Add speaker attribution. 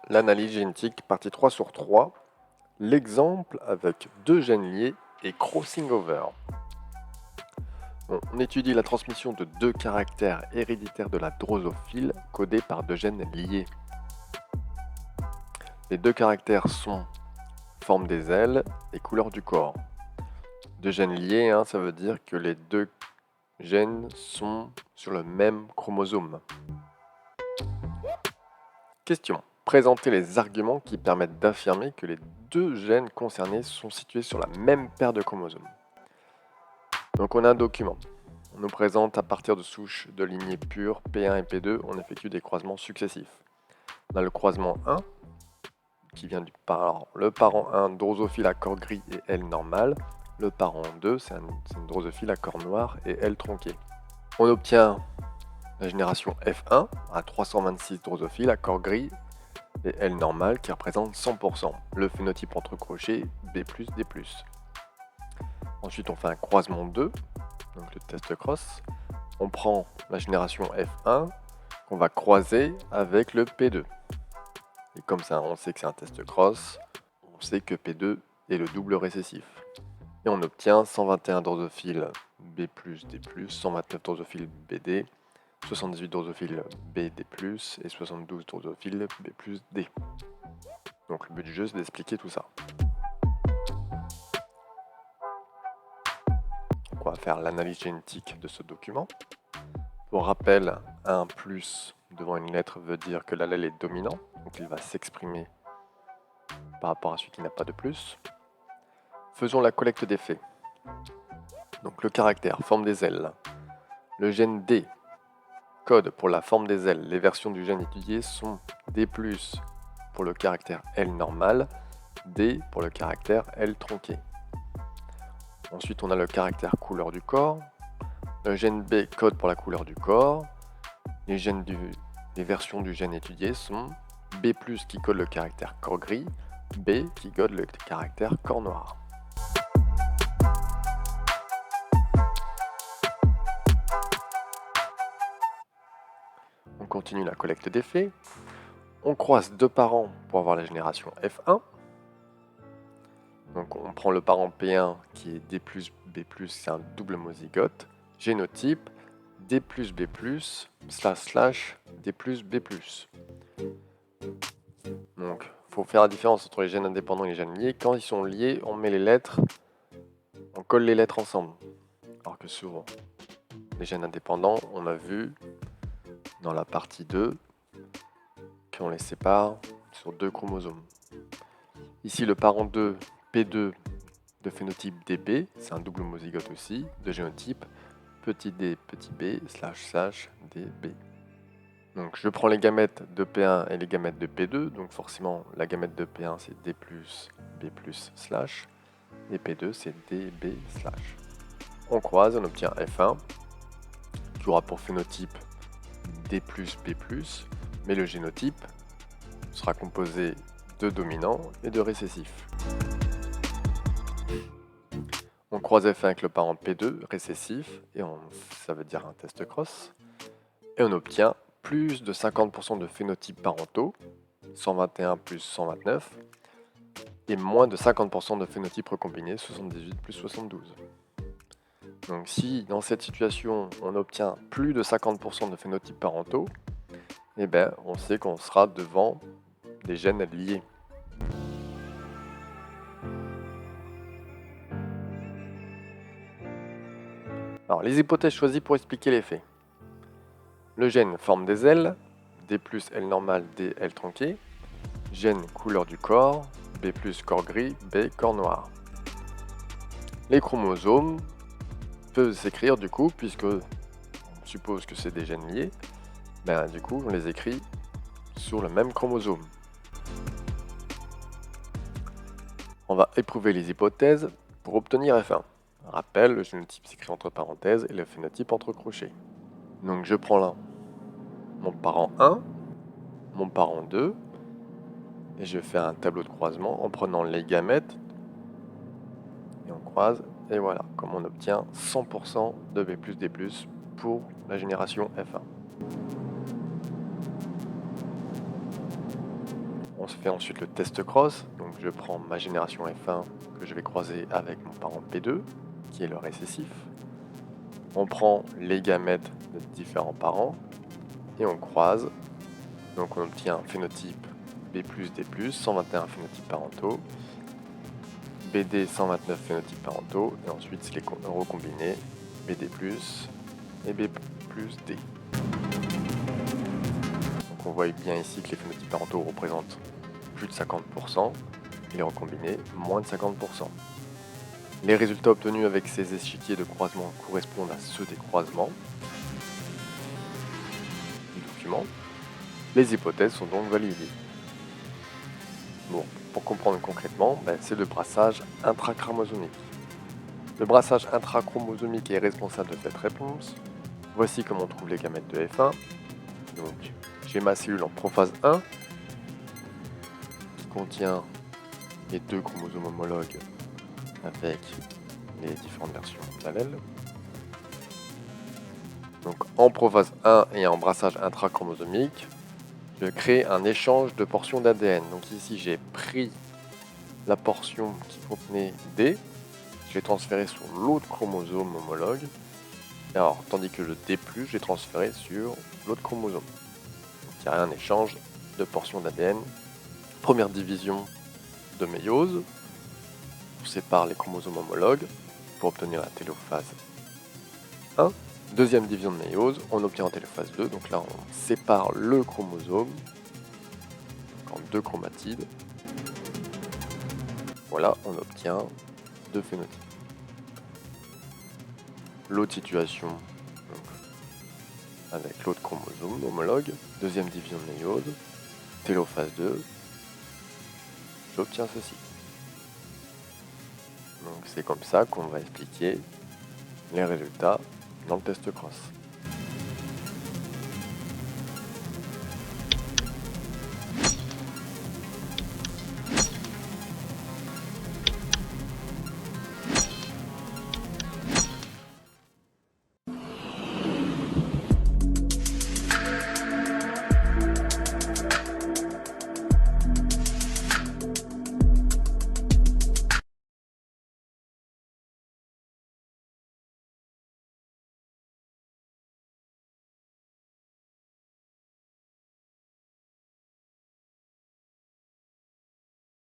Speaker 1: L'analyse génétique, partie 3 sur 3. L'exemple avec deux gènes liés et crossing over. On étudie la transmission de deux caractères héréditaires de la drosophile codés par deux gènes liés. Les deux caractères sont forme des ailes et couleur du corps. Deux gènes liés, ça veut dire que les deux gènes sont sur le même chromosome. Question. Présentez les arguments qui permettent d'affirmer que les deux gènes concernés sont situés sur la même paire de chromosomes. Donc on a un document. On nous présente à partir de souches de lignées pures P1 et P2, on effectue des croisements successifs. On a le croisement 1 qui vient du parent. Le parent 1, drosophile à corps gris et aile normale. Le parent 2, c'est une drosophile à corps noir et aile tronquée. On obtient la génération F1 à 326 drosophiles à corps gris et aile normale qui représente 100%. Le phénotype entre crochets B+, D+. Ensuite, on fait un croisement 2, donc le test cross. On prend la génération F1 qu'on va croiser avec le P2. Et comme ça, on sait que c'est un test cross, on sait que P2 est le double récessif. Et on obtient 121 drosophiles B+, D+, 129 drosophiles BD, 78 drosophiles BD+, et 72 drosophiles B+, D. Donc le but du jeu, c'est d'expliquer tout ça. Donc on va faire l'analyse génétique de ce document. Pour rappel, un plus devant une lettre veut dire que l'allèle est dominant, donc il va s'exprimer par rapport à celui qui n'a pas de plus. Faisons la collecte des faits. Donc le caractère, forme des ailes. Le gène D, code pour la forme des ailes. Les versions du gène étudiées sont D+, pour le caractère L normal, D pour le caractère L tronqué. Ensuite, on a le caractère couleur du corps. Le gène B code pour la couleur du corps. Les versions du gène étudié sont B+, qui code le caractère corps gris, B qui code le caractère corps noir. On continue la collecte des faits. On croise deux parents pour avoir la génération F1. Donc on prend le parent P1 qui est D+, B+, c'est un double monozygote. Génotype D+, B+, // D+, B+. Donc il faut faire la différence entre les gènes indépendants et les gènes liés. Quand ils sont liés, on met les lettres, on colle les lettres ensemble. Alors que souvent, les gènes indépendants, on a vu dans la partie 2 qu'on les sépare sur deux chromosomes. Ici, le parent 2, P2 de phénotype DB, c'est un double homozygote aussi, de génotype petit d, petit b, // db. Donc je prends les gamètes de P1 et les gamètes de P2, donc forcément la gamète de P1 c'est D+, B+, / et P2 c'est DB /. On croise, on obtient F1, qui aura pour phénotype D+, B+, mais le génotype sera composé de dominants et de récessifs. On croise F1 avec le parent P2 récessif, et ça veut dire un test cross, et on obtient plus de 50% de phénotypes parentaux, 121 plus 129, et moins de 50% de phénotypes recombinés, 78 plus 72. Donc si dans cette situation on obtient plus de 50% de phénotypes parentaux, eh ben, on sait qu'on sera devant des gènes liés. Alors les hypothèses choisies pour expliquer les faits. Le gène forme des ailes, D+, L normale, D, L tronquée. Gène couleur du corps, B+, corps gris, B, corps noir. Les chromosomes peuvent s'écrire du coup, puisque on suppose que c'est des gènes liés, du coup on les écrit sur le même chromosome. On va éprouver les hypothèses pour obtenir F1. Rappel, le génotype s'écrit entre parenthèses et le phénotype entre crochets. Donc je prends là mon parent 1, mon parent 2, et je fais un tableau de croisement en prenant les gamètes, et on croise, et voilà, comme on obtient 100% de B+, D+, pour la génération F1. On se fait ensuite le test cross. Donc je prends ma génération F1 que je vais croiser avec mon parent P2, qui est le récessif. On prend les gamètes de différents parents et on croise. Donc on obtient un phénotype B+, D+, 121 phénotypes parentaux, BD 129 phénotypes parentaux, et ensuite c'est les recombinés BD+, et B+, D. Donc on voit bien ici que les phénotypes parentaux représentent plus de 50%, et les recombinés moins de 50%. Les résultats obtenus avec ces échiquiers de croisement correspondent à ceux des croisements du document. Les hypothèses sont donc validées. Bon, pour comprendre concrètement, c'est le brassage intrachromosomique. Le brassage intrachromosomique est responsable de cette réponse. Voici comment on trouve les gamètes de F1. Donc, j'ai ma cellule en prophase 1 qui contient les 2 chromosomes homologues avec les différentes versions d'allèles. Donc, en prophase 1 et en brassage intrachromosomique, je crée un échange de portions d'ADN. Donc ici, j'ai pris la portion qui contenait D, je l'ai transféré sur l'autre chromosome homologue, alors, tandis que le D+, j'ai transféré sur l'autre chromosome. Donc il y a un échange de portions d'ADN. Première division de méiose, on sépare les chromosomes homologues pour obtenir la télophase 1. Deuxième division de méiose, on obtient en télophase 2, donc là on sépare le chromosome en 2 chromatides. Voilà, on obtient 2 phénotypes. L'autre situation, donc, avec l'autre chromosome homologue, deuxième division de méiose, télophase 2, j'obtiens ceci. Donc c'est comme ça qu'on va expliquer les résultats dans le test cross.